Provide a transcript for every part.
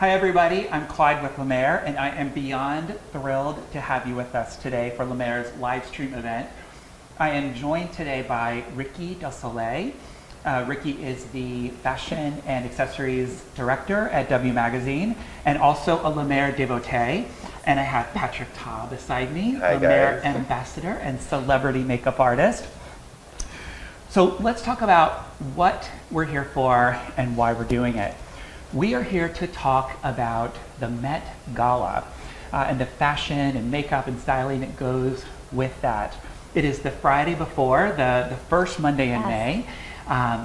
Hi everybody, I'm Clyde with Lemaire, and I am beyond thrilled to have you with us today for Lemaire's live stream event. I am joined today by Ricky Del Soleil. Ricky is the fashion and accessories director at W Magazine and also a Lemaire devotee. And I have Patrick Ta beside me, Hi, Lemaire guys. ambassador and celebrity makeup artist. So let's talk about what we're here for and why we're doing it. We are here to talk about the Met Gala and the fashion and makeup and styling that goes with that. It is the Friday before, the first Monday in May.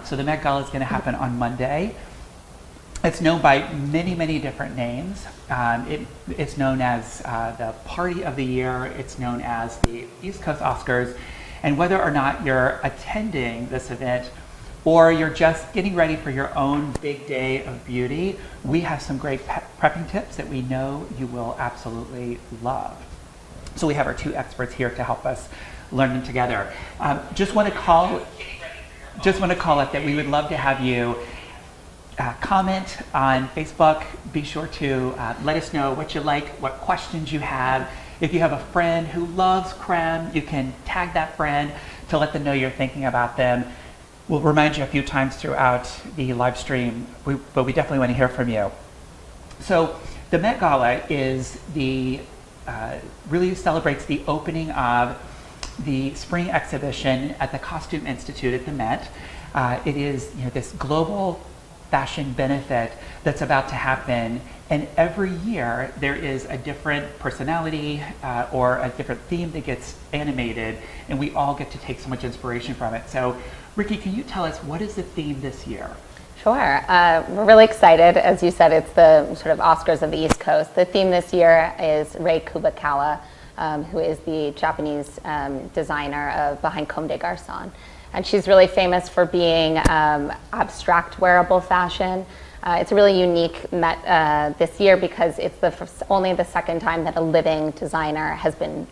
So the Met Gala is going to happen on Monday. It's known by many, many different names. It's known as the Party of the Year. It's known as the East Coast Oscars. And whether or not you're attending this event or you're just getting ready for your own big day of beauty, we have some great prepping tips that we know you will absolutely love. So we have our two experts here to help us learn them together. Just want to call it that we would love to have you comment on Facebook. Be sure to let us know what you like, what questions you have. If you have a friend who loves creme, you can tag that friend to let them know you're thinking about them. We'll remind you a few times throughout the live stream, but we definitely want to hear from you. So the Met Gala is really celebrates the opening of the spring exhibition at the Costume Institute at the Met. It is this global fashion benefit that's about to happen, and every year there is a different personality or a different theme that gets animated, and we all get to take so much inspiration from it. So Ricky, can you tell us what is the theme this year? Sure. We're really excited. As you said, it's the sort of Oscars of the East Coast. The theme this year is Rei Kubakawa, who is the Japanese designer behind Comme des Garçons. And she's really famous for being abstract wearable fashion. It's a really unique Met this year because it's only the second time that a living designer has been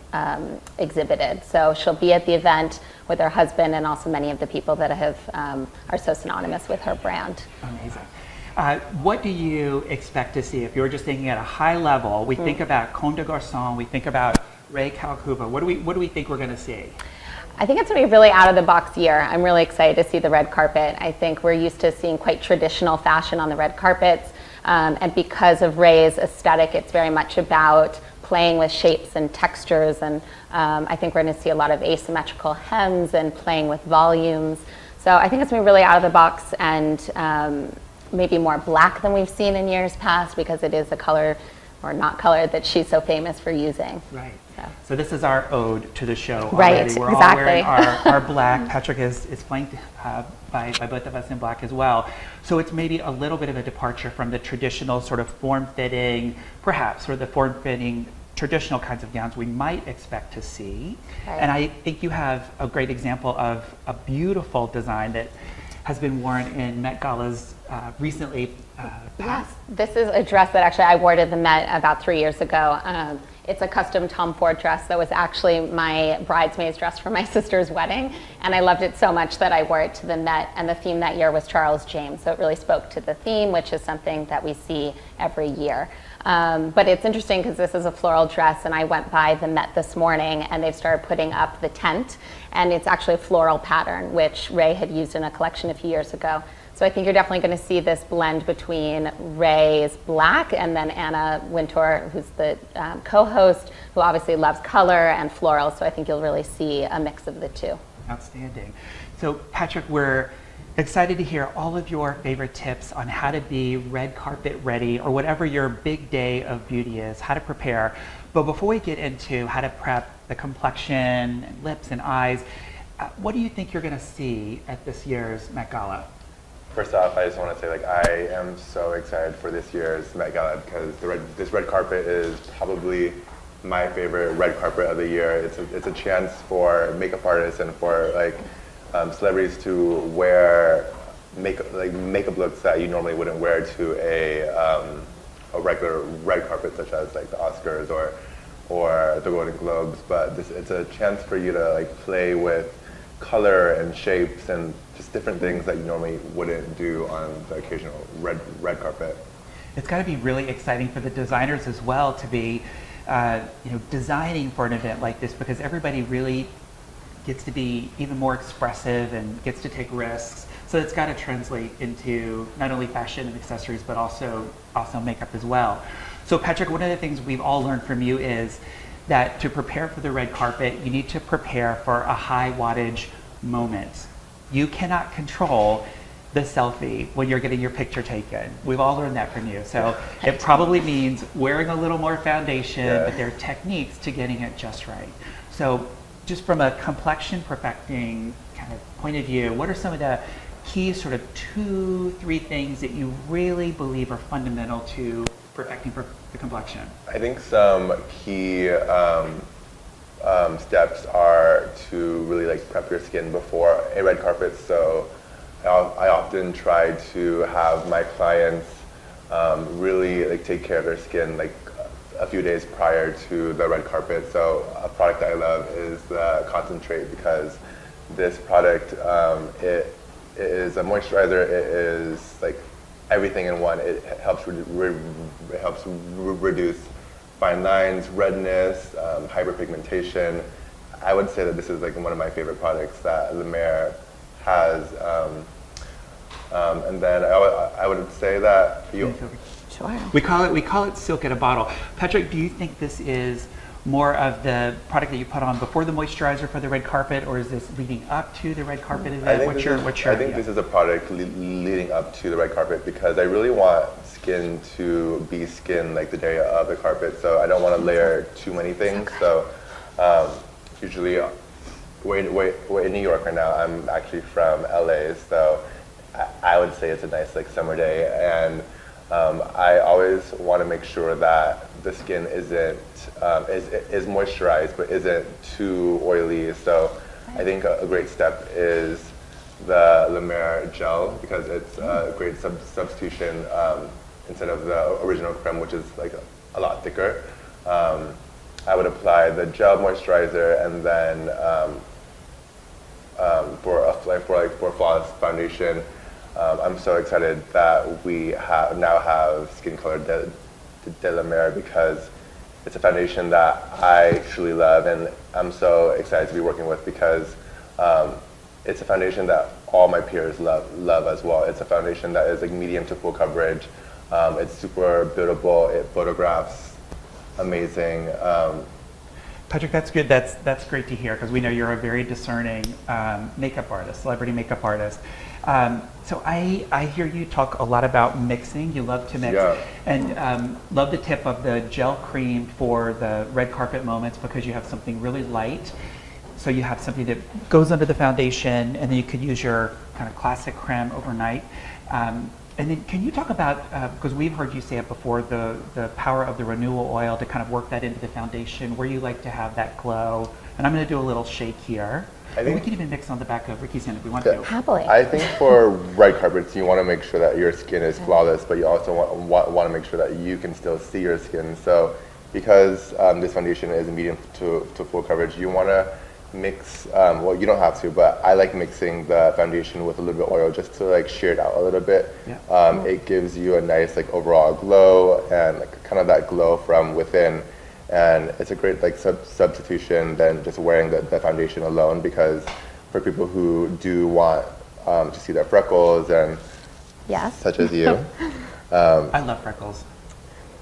exhibited. So she'll be at the event with her husband and also many of the people that are so synonymous with her brand. Amazing. What do you expect to see? If you were just thinking at a high level, we think about Comme des Garçons, we think about Rei Kawakubo. What do we think we're going to see? I think it's going to be a really out-of-the-box year. I'm really excited to see the red carpet. I think we're used to seeing quite traditional fashion on the red carpets. And because of Rei's aesthetic, it's very much about playing with shapes and textures. And I think we're going to see a lot of asymmetrical hems and playing with volumes. So I think it's going to be really out-of-the-box and maybe more black than we've seen in years past because it is a color or not color that she's so famous for using. Right. So this is our ode to the show already. Right, We're exactly. all wearing our black. Patrick is flanked by both of us in black as well. So it's maybe a little bit of a departure from the traditional sort of form-fitting, perhaps, or the form-fitting traditional kinds of gowns we might expect to see. Right. And I think you have a great example of a beautiful design that has been worn in Met Galas recently. Yes, this is a dress that actually I wore to the Met about 3 years ago. It's a custom Tom Ford dress that was actually my bridesmaid's dress for my sister's wedding, and I loved it so much that I wore it to the Met, and the theme that year was Charles James, so it really spoke to the theme, which is something that we see every year. But it's interesting because this is a floral dress, and I went by the Met this morning, and they've started putting up the tent, and it's actually a floral pattern, which Rei had used in a collection a few years ago. So I think you're definitely going to see this blend between Rei's black and then Anna Wintour, who's the co-host, who obviously loves color and floral. So I think you'll really see a mix of the two. Outstanding. So Patrick, we're excited to hear all of your favorite tips on how to be red carpet ready or whatever your big day of beauty is, how to prepare. But before we get into how to prep the complexion, and lips and eyes, what do you think you're going to see at this year's Met Gala? First off, I just want to say, I am so excited for this year's Met Gala because this red carpet is probably my favorite red carpet of the year. It's a chance for makeup artists and for celebrities to wear makeup looks that you normally wouldn't wear to a regular red carpet, such as the Oscars or the Golden Globes. But it's a chance for you to play with color and shapes and just different things that you normally wouldn't do on the occasional red carpet. it's got to be really exciting for the designers as well to be, designing for an event like this, because everybody really gets to be even more expressive and gets to take risks. So it's got to translate into not only fashion and accessories, but also makeup as well. So Patrick, one of the things we've all learned from you is that to prepare for the red carpet, you need to prepare for a high wattage moment. You cannot control the selfie when you're getting your picture taken. We've all learned that from you. So it probably means wearing a little more foundation, but there are techniques to getting it just right. So just from a complexion perfecting kind of point of view, what are some of the key sort of 2-3 things that you really believe are fundamental to perfecting the complexion? I think some key steps are to really like prep your skin before a red carpet. So I often try to have my clients really like take care of their skin like a few days prior to the red carpet. So a product that I love is the concentrate, because this product it is a moisturizer. It is like everything in one. It helps reduce fine lines, redness, hyperpigmentation. I would say that this is like one of my favorite products that La Mer has. And then I would say that Sure. We call it silk in a bottle. Patrick, do you think this is more of the product that you put on before the moisturizer for the red carpet, or is this leading up to the red carpet event? I think this is a product leading up to the red carpet, because I really want skin to be skin like the day of the carpet. So I don't want to layer too many things. So usually we're in New York right now. I'm actually from LA, so I would say it's a nice like summer day, and I always want to make sure that the skin isn't is moisturized but isn't too oily. So I think a great step is the La Mer gel, because it's a great substitution instead of the original creme, which is like a lot thicker. I would apply the gel moisturizer, and then for flawless foundation, I'm so excited that we now have Skin Color de La Mer, because it's a foundation that I truly love, and I'm so excited to be working with, because it's a foundation that all my peers love as well. It's a foundation that is like medium to full coverage. It's super buildable. It photographs amazing. Patrick, that's good. That's great to hear, because we know you're a very discerning makeup artist, celebrity makeup artist. So I hear you talk a lot about mixing. You love to mix, and love the tip of the gel cream for the red carpet moments, because you have something really light. So you have something that goes under the foundation, and then you could use your kind of classic creme overnight. And then can you talk about, because we've heard you say it before, the power of the renewal oil to kind of work that into the foundation, where you like to have that glow. And I'm going to do a little shake here. And we can even mix on the back of Ricky's hand if we want to. Happily. I think for red carpets, you want to make sure that your skin is flawless, but you also want to make sure that you can still see your skin. So because this foundation is medium to full coverage, you want to mix, well, you don't have to, but I like mixing the foundation with a little bit of oil just to like sheer it out a little bit. It gives you a nice like overall glow, and like kind of that glow from within. And it's a great like substitution than just wearing the foundation alone, because for people who do want to see their freckles, and such as you. I love freckles.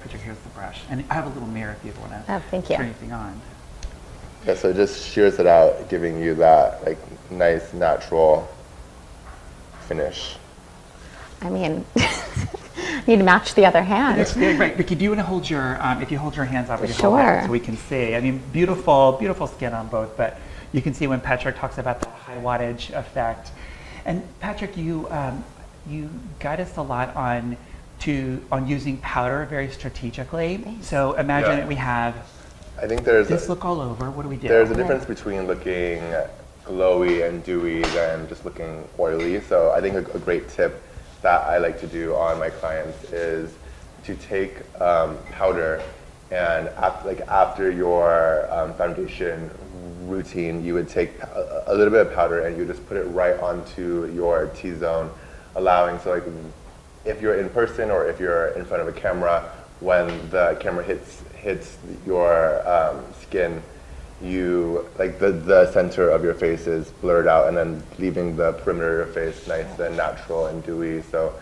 Patrick, here's the brush. And I have a little mirror if you want to turn anything on. Yeah, so it just shears it out, giving you that like nice natural finish. I mean, need to match the other hand. Yeah, right. Vicky, do you want to hold your, if you hold your hands out, Sure. So we can see. I mean, beautiful, beautiful skin on both, but you can see when Patrick talks about the high wattage effect. And Patrick, you guide us a lot on using powder very strategically. Thanks. So imagine that we have I think there's this look all over. What do we do? There's a difference between looking glowy and dewy than just looking oily. So I think a great tip that I like to do on my clients is to take powder, and after your foundation routine, you would take a little bit of powder and you just put it right onto your T-zone, allowing, so like if you're in person or if you're in front of a camera, when the camera hits your skin, you like the center of your face is blurred out, and then leaving the perimeter of your face nice and natural and dewy. So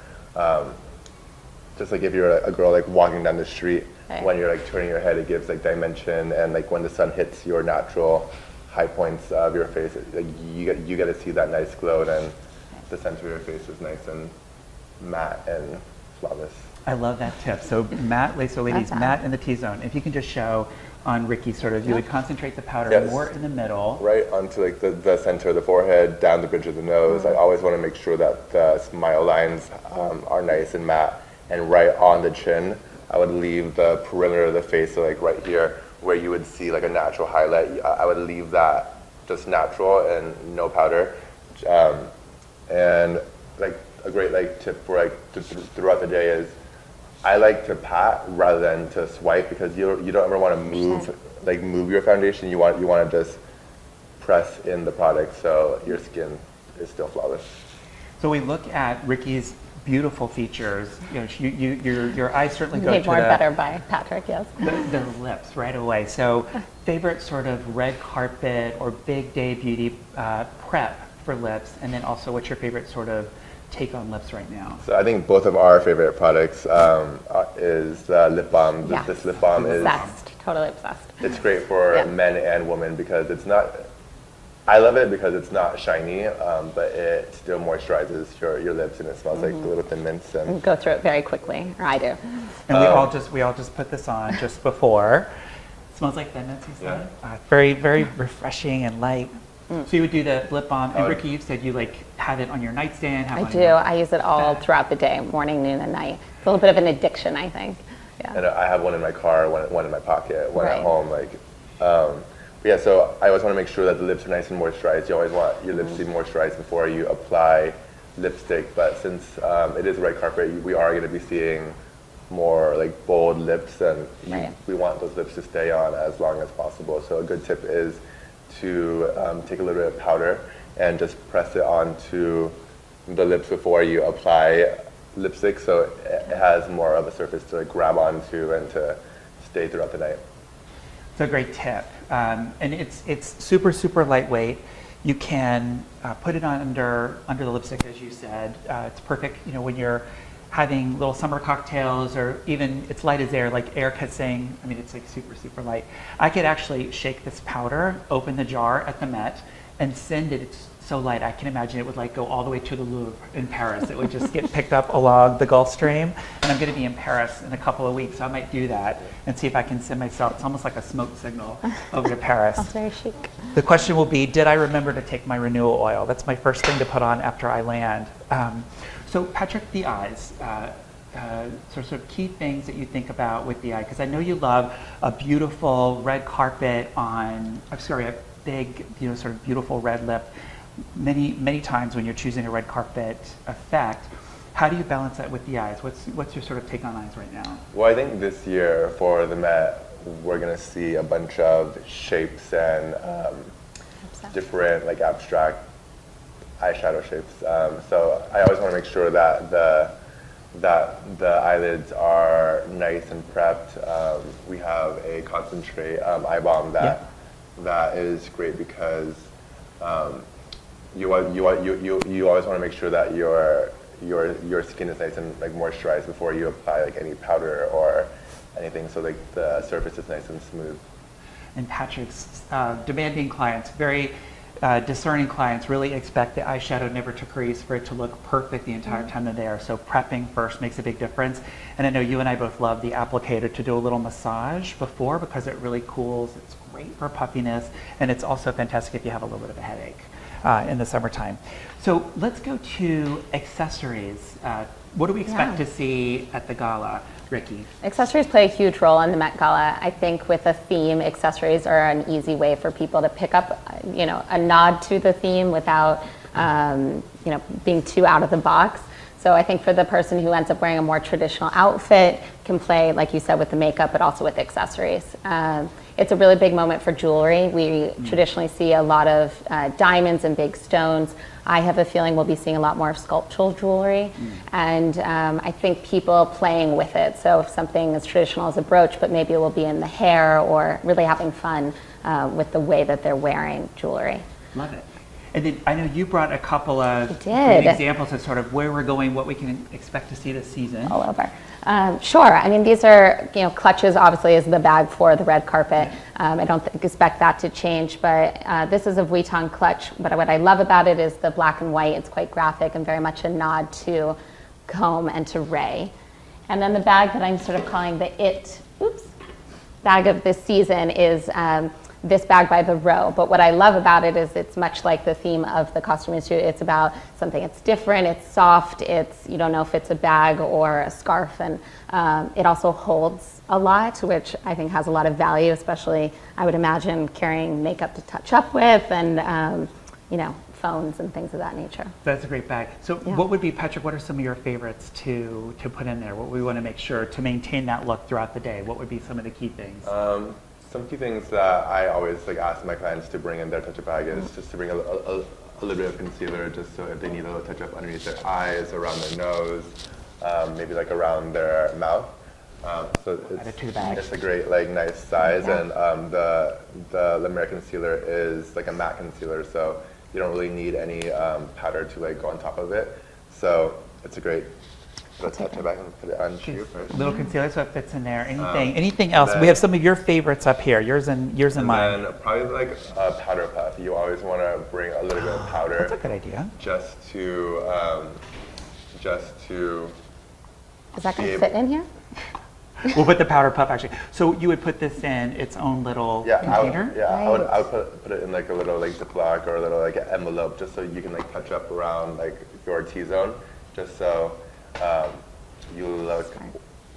just like if you're a girl like walking down the street, when you're like turning your head, it gives like dimension, and like when the sun hits your natural high points of your face, like you get to see that nice glow, and the center of your face is nice and matte and flawless. I love that tip. So matte, so ladies, matte in the T-zone. If you can just show on Ricky, sort of, you would concentrate the powder more in the middle. Right onto like the center of the forehead, down the bridge of the nose. I always want to make sure that the smile lines are nice and matte. And right on the chin, I would leave the perimeter of the face, so like right here, where you would see like a natural highlight. I would leave that just natural and no powder. And like a great like tip for like throughout the day is, I like to pat rather than to swipe, because you don't ever want to move your foundation. You want to just press in the product so your skin is still flawless. So we look at Ricky's beautiful features. You know, your eyes certainly go Made to more better by Patrick, yes. the lips right away. So favorite sort of red carpet or big day beauty prep for lips, and then also what's your favorite sort of take on lips right now? So I think both of our favorite products is lip balm. Yes. This lip balm is Obsessed, totally obsessed. It's great for men and women because it's not. I love it because it's not shiny, but it still moisturizes your lips, and it smells like little thin mints. And Go through it very quickly, or I do. And we all just put this on just before. It smells like thin mints, you said? Very, very refreshing and light. So you would do the lip balm, and Ricky, you said you like have it on your nightstand. I do. I use it all throughout the day, morning, noon, and night. It's a little bit of an addiction, I think. Yeah. And I have one in my car, one in my pocket, one at home. Like, so I always want to make sure that the lips are nice and moisturized. You always want your lips to be moisturized before you apply lipstick. But since it is a red carpet, we are going to be seeing more like bold lips, and we want those lips to stay on as long as possible. So a good tip is to take a little bit of powder and just press it onto the lips before you apply lipstick, so it has more of a surface to like grab onto and to stay throughout the night. It's a great tip, and it's super, super lightweight. You can put it on under the lipstick, as you said. It's perfect, when you're having little summer cocktails, or even it's light as air, like Eric is saying. I mean, it's like super, super light. I could actually shake this powder, open the jar at the Met, and send it. It's so light, I can imagine it would like go all the way to the Louvre in Paris. It would just get picked up along the Gulf Stream, and I'm going to be in Paris in a couple of weeks, so I might do that and see if I can send myself. It's almost like a smoke signal over to Paris. That's very chic. The question will be, did I remember to take my renewal oil? That's my first thing to put on after I land. So Patrick, the eyes, sort of key things that you think about with the eye, because I know you love a beautiful red carpet a big, sort of beautiful red lip. Many times when you're choosing a red carpet effect, how do you balance that with the eyes? What's your sort of take on eyes right now? Well, I think this year for the Met, we're going to see a bunch of shapes and different like abstract eyeshadow shapes. So I always want to make sure that the eyelids are nice and prepped. We have a concentrate eye balm that is great because you always want to make sure that your skin is nice and like moisturized before you apply like any powder or anything, so like the surface is nice and smooth. And Patrick's demanding clients, very discerning clients, really expect the eyeshadow never to crease, for it to look perfect the entire time they're there. So prepping first makes a big difference. And I know you and I both love the applicator to do a little massage before, because it really cools. It's great for puffiness, and it's also fantastic if you have a little bit of a headache in the summertime. So let's go to accessories. What do we expect to see at the gala, Ricky? Accessories play a huge role in the Met Gala. I think with a theme, accessories are an easy way for people to pick up, a nod to the theme without, being too out of the box. So I think for the person who ends up wearing a more traditional outfit, can play, like you said, with the makeup, but also with accessories. It's a really big moment for jewelry. We traditionally see a lot of diamonds and big stones. I have a feeling we'll be seeing a lot more of sculptural jewelry, and I think people playing with it. So if something as traditional as a brooch, but maybe it will be in the hair, or really having fun with the way that they're wearing jewelry. Love it. And then I know you brought a couple of did. great examples of sort of where we're going, what we can expect to see this season. All over. Sure. I mean, these are, clutches obviously is the bag for the red carpet. I don't expect that to change, but this is a Vuitton clutch. But what I love about it is the black and white. It's quite graphic and very much a nod to Combe and to Ray. And then the bag that I'm sort of calling the bag of this season is this bag by the Row. But what I love about it is it's much like the theme of the costume institute. It's about something that's different, it's soft, you don't know if it's a bag or a scarf, and it also holds a lot, which I think has a lot of value, especially I would imagine carrying makeup to touch up with, and phones and things of that nature. That's a great bag. So what would be, Patrick, what are some of your favorites to put in there? What we want to make sure to maintain that look throughout the day? What would be some of the key things? Some key things that I always ask my clients to bring in their touch-up bag is just to bring a little bit of concealer, just so if they need a little touch-up underneath their eyes, around their nose, maybe around their mouth. So it's a great nice size, and the La Mer concealer is a matte concealer, so you don't really need any powder to go on top of it. So it's a great. Let's touch it back and put it on you first. Little concealer, so it fits in there. Anything else? We have some of your favorites up here. Yours and mine. And then probably a powder puff. You always want to bring a little bit of powder. That's a good idea. Just to. Is that going to fit in here? We'll put the powder puff actually. So you would put this in its own little container? I would put it in a little Ziploc or a little envelope, just so you can touch up around your T-zone, just so you look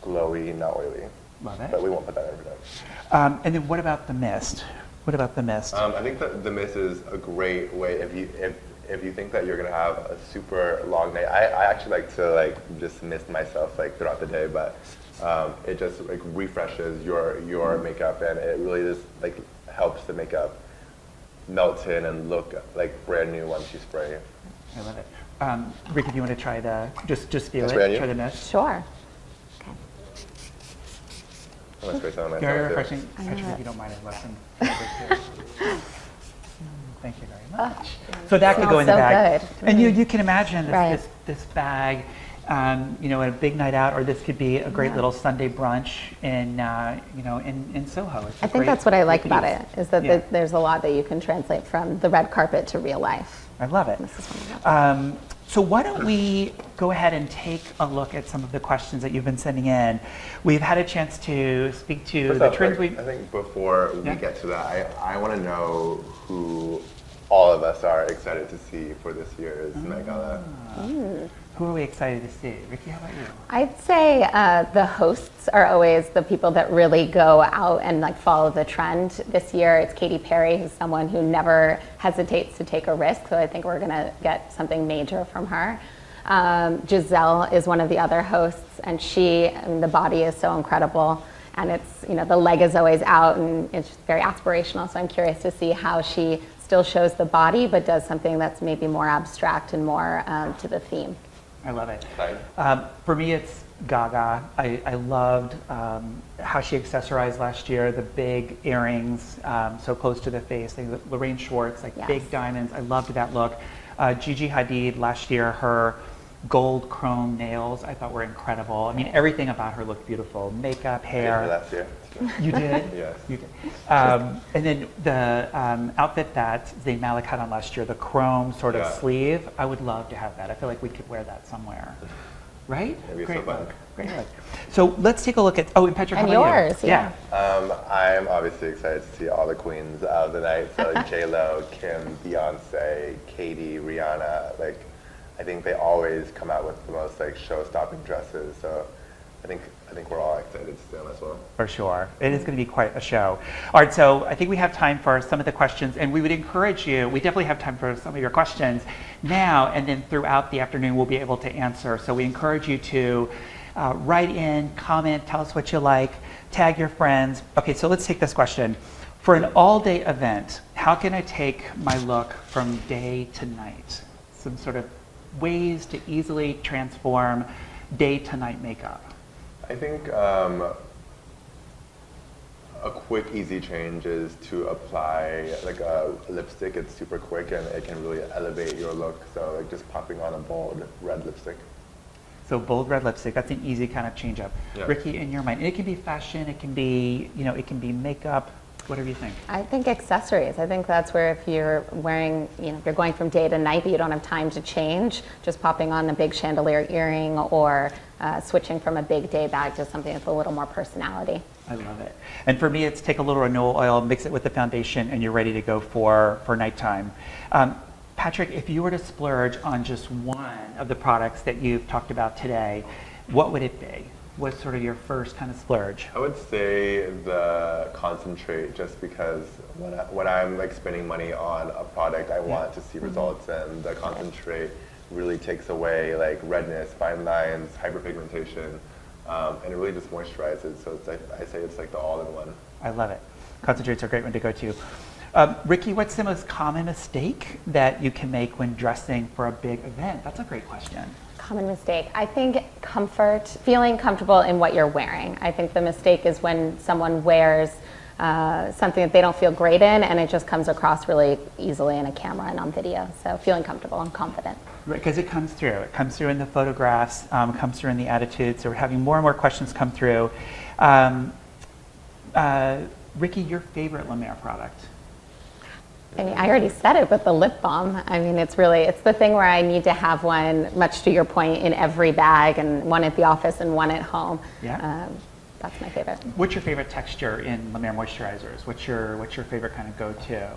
glowy, not oily. Love it. But we won't put that in for now. And then what about the mist? I think that the mist is a great way if you think that you're gonna have a super long night. I actually like to just mist myself throughout the day, but it just refreshes your makeup, and it really just helps the makeup melt in and look brand new once you spray. I love it. Rick, if you want to try just feel it, try the mist. Sure. Okay. I'm gonna spray some on myself. Very refreshing. Patrick, if you don't mind, I'd love some. Thank you very much. So that could go in the bag. Good. And you can imagine this bag, a big night out, or this could be a great little Sunday brunch in Soho. I think that's what I like about it, is that there's a lot that you can translate from the red carpet to real life. I love it. So why don't we go ahead and take a look at some of the questions that you've been sending in. We've had a chance to speak to the trends I think before we get to that, I want to know who all of us are excited to see for this year's Met Gala. Who are we excited to see? Ricky, how about you? I'd say the hosts are always the people that really go out and follow the trend. This year it's Katy Perry, who's someone who never hesitates to take a risk, so I think we're gonna get something major from her. Giselle is one of the other hosts, and the body is so incredible, and it's, the leg is always out, and it's just very aspirational, so I'm curious to see how she still shows the body, but does something that's maybe more abstract and more to the theme. I love it. For me, it's Gaga. I loved how she accessorized last year, the big earrings so close to the face, Lorraine Schwartz, big diamonds. I loved that look. Gigi Hadid last year, her gold chrome nails I thought were incredible. I mean, everything about her looked beautiful. Makeup, hair. I did last year. You did? Yes. You did. And then the outfit that Zayn Malik had on last year, the chrome sort of sleeve, I would love to have that. I feel like we could wear that somewhere. Right? Maybe so fun. Great look. So let's take a look at, and Patrick, how about yours, you? yeah. I'm obviously excited to see all the queens of the night. So J-Lo, Kim, Beyonce, Katy, Rihanna. I think they always come out with the most show-stopping dresses. So I think think we're all excited to see them as well. For sure. It is going to be quite a show. All right, so I think we have time for some of the questions, and we would encourage you, we definitely have time for some of your questions now, and then throughout the afternoon we'll be able to answer. So we encourage you to write in, comment, tell us what you like, tag your friends. Okay, so let's take this question. For an all-day event, how can I take my look from day to night? Some sort of ways to easily transform day to night makeup. I think a quick, easy change is to apply like a lipstick. It's super quick and it can really elevate your look. So like just popping on a bold red lipstick. So bold red lipstick, that's an easy kind of change up. Yeah. Ricky, in your mind, and it can be fashion, it can be, it can be makeup, whatever you think. I think accessories. I think that's where if you're wearing, if you're going from day to night, but you don't have time to change, just popping on a big chandelier earring or switching from a big day bag to something with a little more personality. I love it. And for me, it's take a little renewal oil, mix it with the foundation, and you're ready to go for nighttime. Patrick, if you were to splurge on just one of the products that you've talked about today, what would it be? What's sort of your first kind of splurge? I would say the concentrate, just because when I'm like spending money on a product, I want to see results, and the concentrate really takes away like redness, fine lines, hyperpigmentation, and it really just moisturizes. So it's like, I say it's like the all-in-one. I love it. Concentrates are a great one to go to. Ricky, what's the most common mistake that you can make when dressing for a big event? That's a great question. Common mistake. I think comfort, feeling comfortable in what you're wearing. I think the mistake is when someone wears something that they don't feel great in, and it just comes across really easily in a camera and on video. So feeling comfortable and confident. Because it comes through. It comes through in the photographs, comes through in the attitude. So we're having more and more questions come through. Ricky, your favorite La Mer product? I mean, I already said it, but the lip balm. I mean, it's the thing where I need to have one, much to your point, in every bag, and one at the office and one at home. Yeah. That's my favorite. What's your favorite texture in La Mer moisturizers? What's your favorite kind of go-to?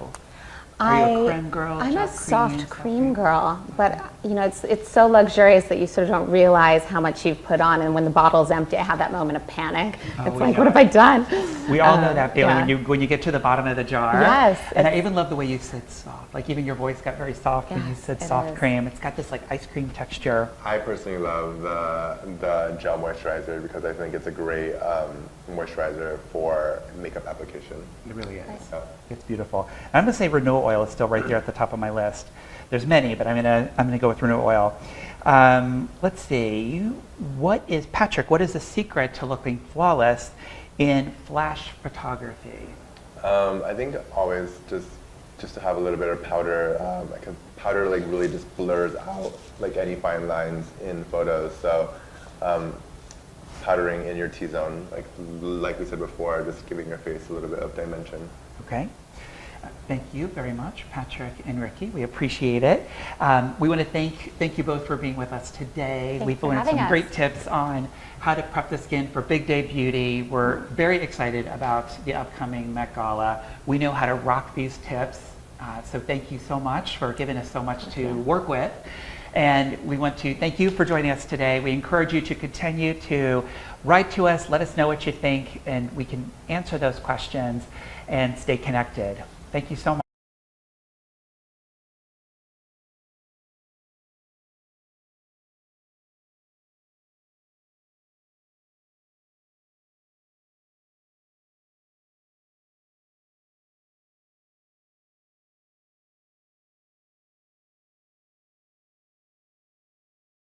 Are you a creme girl? I'm a soft soft cream girl, but it's so luxurious that you sort of don't realize how much you've put on, and when the bottle's empty, I have that moment of panic. It's like, what have I done? We all know that feeling yeah. when you get to the bottom of the jar. Yes. And I even love the way you said soft. Like even your voice got very soft when you said soft cream. It's got this like ice cream texture. I personally love the gel moisturizer because I think it's a great moisturizer for makeup application. It really is. So. It's beautiful. I'm gonna say renewal oil is still right there at the top of my list. There's many, but I'm gonna go with renewal oil. Let's see. Patrick? What is the secret to looking flawless in flash photography? I think always just to have a little bit of powder. Like powder like really just blurs out like any fine lines in photos. So powdering in your T-zone, like we said before, just giving your face a little bit of dimension. Okay. Thank you very much, Patrick and Ricky. We appreciate it. We want to thank you both for being with us today. We've learned some great tips on how to prep the skin for big day beauty. We're very excited about the upcoming Met Gala. We know how to rock these tips. So thank you so much for giving us so much to work with. And we want to thank you for joining us today. We encourage you to continue to write to us, let us know what you think, and we can answer those questions and stay connected. Thank you so much.